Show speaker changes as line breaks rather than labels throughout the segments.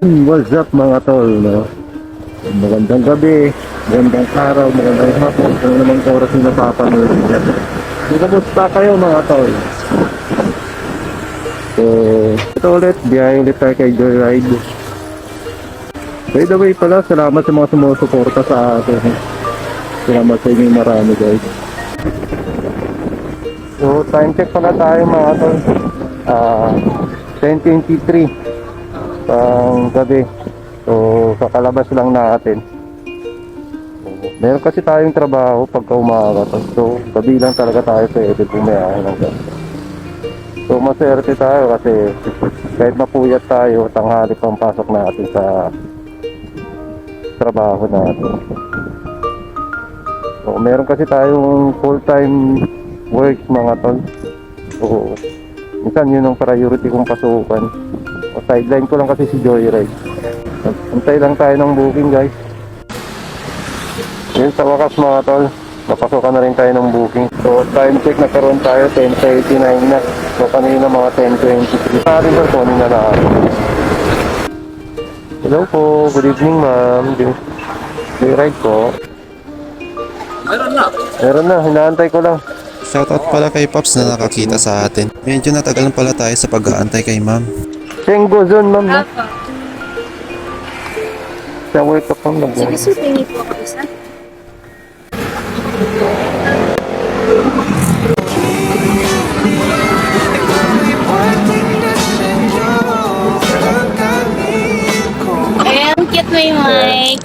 What's up mga tol, no? Magandang gabi, magandang araw, magandang hapon, kung namang oras yung napapanood niya. Kamusta kayo mga tol? So, ito ulit, biyahe ulit tayo kay Joyride. By the way pala, salamat sa mga sumusuporta sa akin. Salamat sa inyo marami guys. So, time check pala tayo mga tol. 10:23 pang gabi. So, kakalabas lang natin. Meron kasi tayong trabaho pagka umaga. So, gabi lang talaga tayo pwede bumiyahe ng gabi. So, maswerte tayo kasi kahit mapuyat tayo, tanghali pang pasok natin sa trabaho natin. So, meron kasi tayong full-time work mga tol. So, minsan yun ang priority kong pasukan. O, sideline ko lang kasi si Joyride. Antay lang tayo ng booking guys. Yun sa wakas mga tol, napasokan na rin tayo ng booking. So time check nagkaroon tayo 10:39 na. So kanina mga 10:23. Natin ba kunin na lahat. Hello po, good evening ma'am. Joyride po. Meron na, hinaantay ko lang.
Shoutout pala kay Pops na nakakita sa atin. Medyo natagalan pala tayo sa pag-aantay kay ma'am.
Senggo zone ma'am. No?
Apa.
Sa work up ang nag-
Sige, sutingin po ako isa. Ay, ang cute mo yung mic.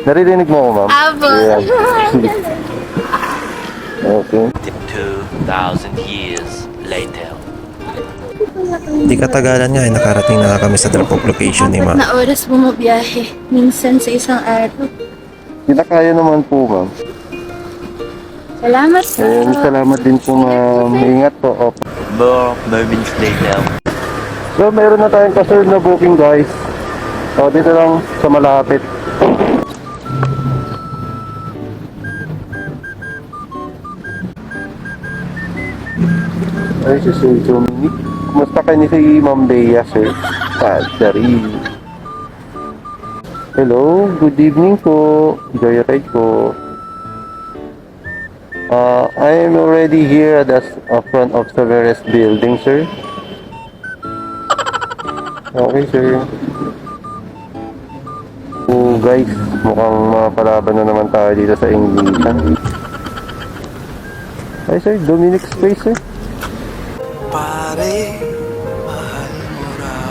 Naririnig mo ko ma'am?
Abo.
Yeah. Okay.
2,000 years later.
Di katagalan nga ay nakarating na kami sa drop off location ni ma'am.
Na oras bumabiyahe. Minsan sa isang araw.
Kinakaya naman po ma'am.
Salamat po.
Salamat din po ma'am. Ingat po. Opo.
More moments later.
So meron na tayong kasunod na booking guys. So dito lang sa malapit. Ay si Sir Dominic. Kumusta kayo ni si Ma'am Bea sir? Padari. Hello, good evening po. Joyride po. I am already here at the front of Severus building sir. Okay sir. So guys, mukhang mapalaban na naman tayo dito sa Englishan. Ay sir, Dominic Space sir.
Pare, mahal mo raw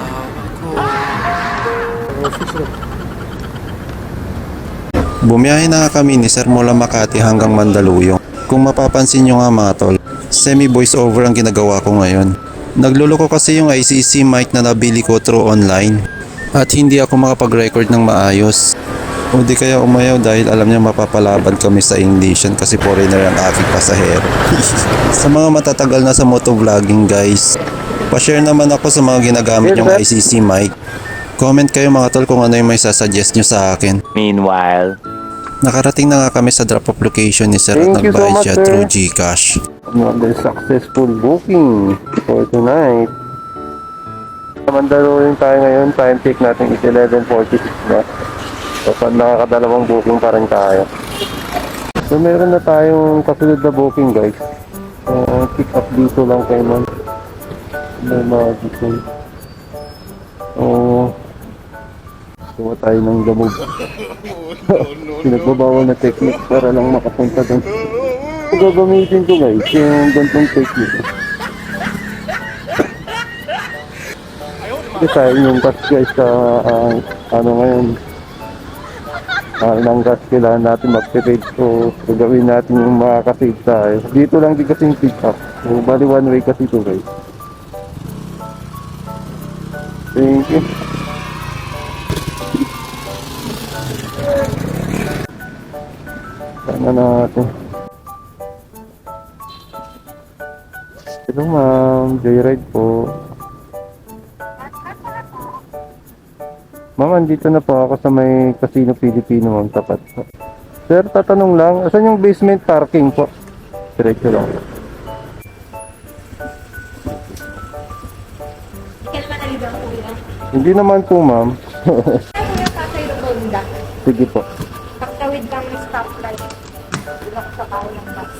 ako.
Bumiyahe na kami ni Sir mula Makati hanggang Mandaluyong. Kung mapapansin nyo nga mga tol, semi voice over ang ginagawa ko ngayon. Nagluloko kasi yung ICC mic na nabili ko through online. At hindi ako makapag-record ng maayos. O di kaya umayaw dahil alam niya mapapalaban kami sa Englishan kasi foreigner ang aking pasahero. Sa mga matatagal na sa motovlogging guys, pa-share naman ako sa mga ginagamit yung ICC mic. Comment kayo mga tol kung ano yung may sasuggest nyo sa akin.
Meanwhile,
Nakarating na nga kami sa drop-off location ni Sir at
Thank you so
nagbayad
much,
siya
sir.
through GCash.
Another successful booking for tonight. Mandaluyong tayo ngayon. Time check natin is 11:46 na. So nakakadalawang booking pa rin tayo. So meron na tayong kasunod na booking guys. Pick up dito lang kay ma'am. May mga dito. Kuha tayo ng damog. Pinagbabawal na technique para lang makapunta doon. So, gagamitin ko guys yung gantong technique. Kasi tayo yung gas guys sa ano ngayon. Ng gas kailangan natin mag-save. So gagawin natin yung makakasave tayo. Dito lang din kasi yung pick up. So bali one way kasi ito guys. Thank you. Sana natin. Hello ma'am, Joyride po. Ma'am, andito na po ako sa may Casino Filipino ma'am, tapat po. Sir, tatanong lang, asan yung basement parking po? Diretso lang.
Kailan ba naligaw kuya?
Hindi naman po, ma'am.
Kuya, Pasay Rotonda.
Sige po.
Pagtawid lang ng stoplight. Ilok sa kao ng bus.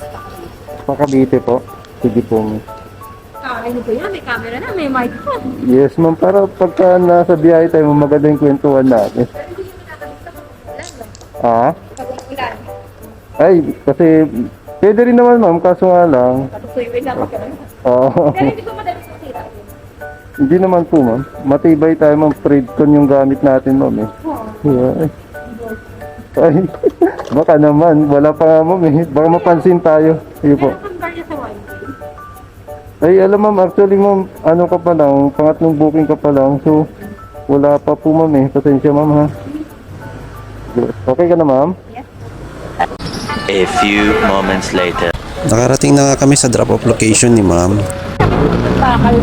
Pakabite po. Sige po, ma'am.
Ano ba yan? May camera na, may mic pa.
Yes, ma'am. Para pagka nasa biyahe tayo, maganda yung kwentuhan natin.
Pero hindi naman nakabista pag ulan, no?
Ah?
Pag ulan.
Ay, kasi pwede rin naman, ma'am. Kaso nga lang.
Patutuywin lang ako.
Oo.
Pero hindi ko madalas masira.
Hindi naman po, ma'am. Matibay tayo, ma'am. Predcon yung gamit natin, ma'am. Eh.
Oo.
Yeah. Ay, baka naman. Wala pa nga, ma'am. Eh. Baka mapansin tayo. Sige po.
Pero kung barya sa 1K.
Ay, alam, ma'am. Actually, ma'am, ano ka pa lang. Pangatlong booking ka pa lang. So, wala pa po, ma'am. Eh. Pasensya, ma'am, ha. Okay ka na, ma'am?
A few moments later.
Nakarating na nga kami sa drop-off location ni ma'am.
Bakal.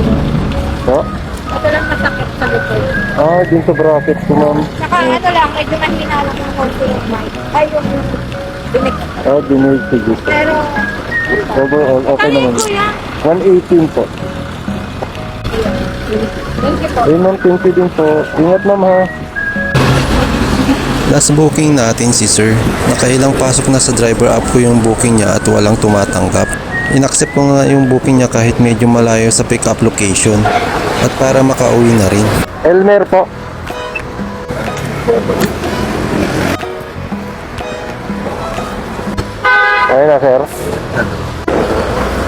Po?
Ito lang masakit sa likod.
Ah, din sa bracket ko, ma'am.
Saka ano lang, medyo mahina lang yung konti yung mic. Ay, yung binig.
Ah, dinay. Sige po.
Pero,
Overall, okay
kaya
naman.
kuya.
118 po.
Thank you po.
Ay, ma'am, thank you din po. Ingat, ma'am, ha.
Last booking natin si sir. Nakailang pasok na sa driver app ko yung booking niya at walang tumatanggap. Inaccept ko nga yung booking niya kahit medyo malayo sa pick up location at para makauwi na rin.
Elmer po. Okay na, sir.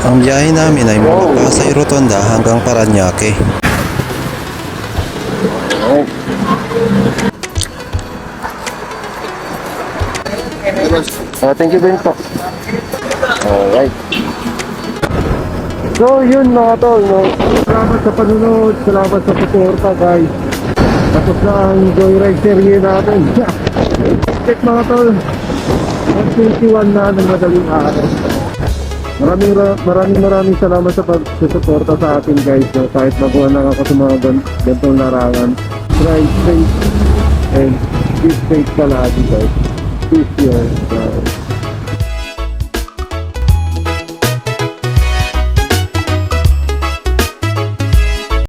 Ang biyahe namin ay mula Pasay Rotonda hanggang Paranaque.
Okay. Thank you din po. Alright. So, yun mga tol, no? Salamat sa panunod, salamat sa suporta, guys. Tapos na ang joyride serye natin. Check mga tol. 121 na ng madaling araw. Maraming salamat sa pagsusuporta sa atin, guys. No? Kahit baguhan lang ako sa mga gantong larangan. Drive safe and keep safe palagi, guys. Peace, guys.